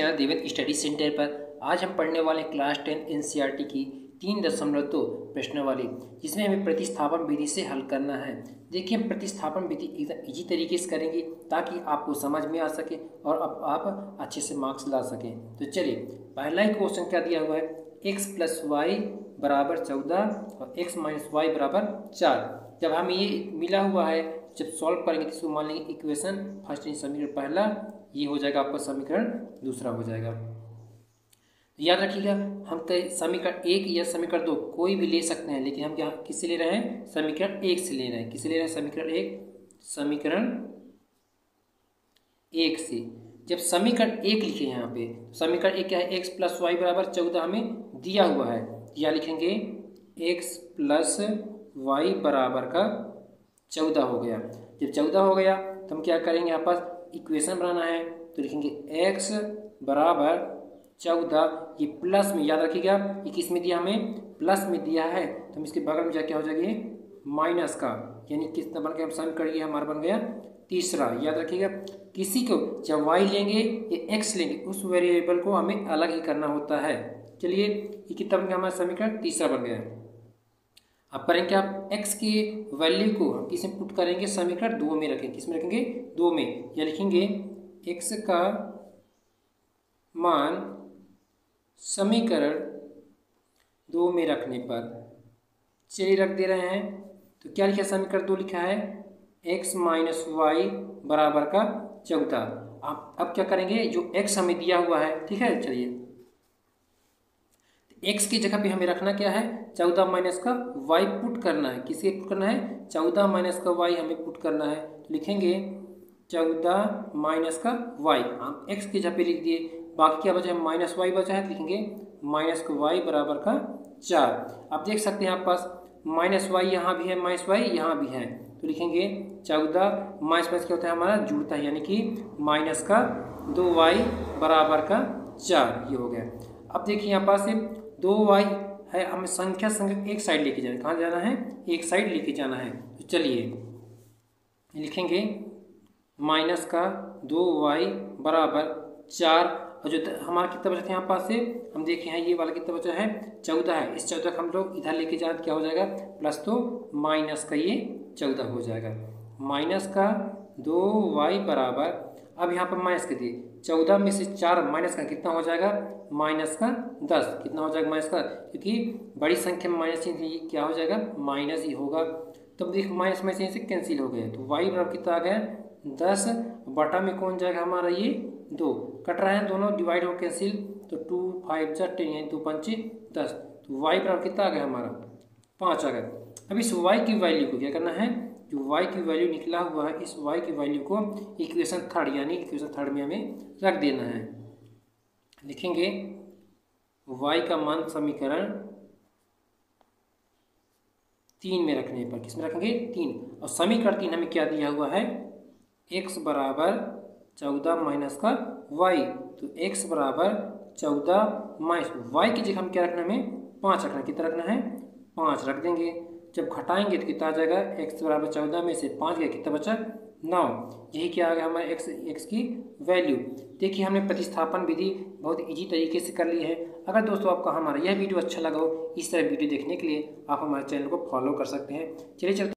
Channel Devendra study centre पर आज हम पढ़ने वाले क्लास 10 एनसीईआरटी की 3.2 प्रश्नावली, जिसमें हमें प्रतिस्थापन विधि से हल करना है। देखिए, हम प्रतिस्थापन विधि एकदम इजी तरीके से करेंगे ताकि आपको समझ में आ सके और अब आप अच्छे से मार्क्स ला सकें। तो चलिए, पहला ही क्वेश्चन क्या दिया हुआ है, x + y = 14 और x - y = 4। जब हमें ये मिला हुआ है, जब सॉल्व करेंगे तो इसको मान लेंगे इक्वेशन फर्स्ट, समीकरण पहला, ये हो जाएगा आपका समीकरण दूसरा हो जाएगा। याद रखिएगा, हम समीकरण 1 या समीकरण 2 कोई भी ले सकते हैं, लेकिन हम क्या किससे ले रहे हैं, समीकरण 1 से ले रहे हैं। किससे ले रहे हैं, समीकरण 1 से। जब समीकरण 1 लिखे यहाँ पे, समीकरण 1 क्या है, x + y = 14 हमें दिया हुआ है। या लिखेंगे x + y = 14 हो गया। जब 14 हो गया तो हम क्या करेंगे, यहाँ पास इक्वेशन बनाना है तो लिखेंगे x = 14, ये प्लस में, याद रखिएगा ये किस में दिया, हमें प्लस में दिया है, तो हम इसके बगल में जाके हो जाएगा माइनस का, यानी कितना बन गया, हम समीकरण ये हमारा बन गया तीसरा। याद रखिएगा, किसी को जब y लेंगे या x लेंगे, उस वेरिएबल को हमें अलग ही करना होता है। चलिए, ये कितना बन गया, हमारा समीकरण तीसरा बन गया। अब करेंगे, आप x की वैल्यू को हम किस में पुट करेंगे, समीकरण 2 में रखेंगे। किस में रखेंगे, 2 में। या लिखेंगे x का मान समीकरण 2 में रखने पर, चलिए रख दे रहे हैं, तो क्या लिखा है, समीकरण 2 लिखा है x - y = 14। अब क्या करेंगे, जो x हमें दिया हुआ है, ठीक है, चलिए x की जगह पे हमें रखना क्या है, 14 - का y पुट करना है। किसके पुट करना है, 14 - का y हमें पुट करना है। तो लिखेंगे 14 - का y, हम x की जगह पे लिख दिए, बाकी क्या बचा है, -y बचा है, तो लिखेंगे -y = 4। आप देख सकते हैं, आप पास -y यहाँ भी है, -y यहाँ भी है, तो लिखेंगे 14 माइनस क्या होता है, हमारा जुड़ता है, यानी कि -2y = 4, ये हो गया। अब देखिए, यहाँ पास 2y है, हमें संख्या एक साइड लेके जाना है। कहाँ जाना है, एक साइड लेके जाना है। तो चलिए लिखेंगे -2y = 4, और जो हमारा कितना बचा था यहाँ पास से, हम देखें हैं ये वाला कितना बचा है, 14 है। इस 14 को हम लोग इधर लेके जाए तो क्या हो जाएगा, प्लस, तो माइनस का ये 14 हो जाएगा। -2y = अब यहाँ पर माइनस कर दिए, 14 में से 4 माइनस का कितना हो जाएगा, -10। कितना हो जाएगा, माइनस का, क्योंकि बड़ी संख्या में माइनस ही क्या हो जाएगा, माइनस ही होगा। तब देख माइनस में से कैंसिल हो गया, तो y बराबर कितना आ गया, 10 बटा में कौन जाएगा हमारा, ये 2 कट रहा है, दोनों डिवाइड हो कैंसिल, तो 2 5 10, यानी 2 5 10, तो y बराबर कितना आ गया, हमारा 5 आ गया। अब इस y की वैल्यू को क्या करना है, जो y की वैल्यू निकला हुआ है, इस y की वैल्यू को इक्वेशन थर्ड, यानी इक्वेशन थर्ड में हमें रख देना है। लिखेंगे y का मान समीकरण 3 में रखने पर, किस में रखेंगे, 3, और समीकरण 3 हमें क्या दिया हुआ है, x = 14 - का y, तो x = 14 y की जगह हम क्या रखना है, हमें 5 रखना है। कितना रखना है, 5 रख देंगे। जब घटाएंगे तो कितना आ जाएगा, x = 14 में से 5 गया, कितना बचा, 9। यही क्या आ गया हमारा x की वैल्यू। देखिए, हमने प्रतिस्थापन विधि बहुत इजी तरीके से कर ली है। अगर दोस्तों आपको हमारा यह वीडियो अच्छा लगा हो, इस तरह वीडियो देखने के लिए आप हमारे चैनल को फॉलो कर सकते हैं। चलिए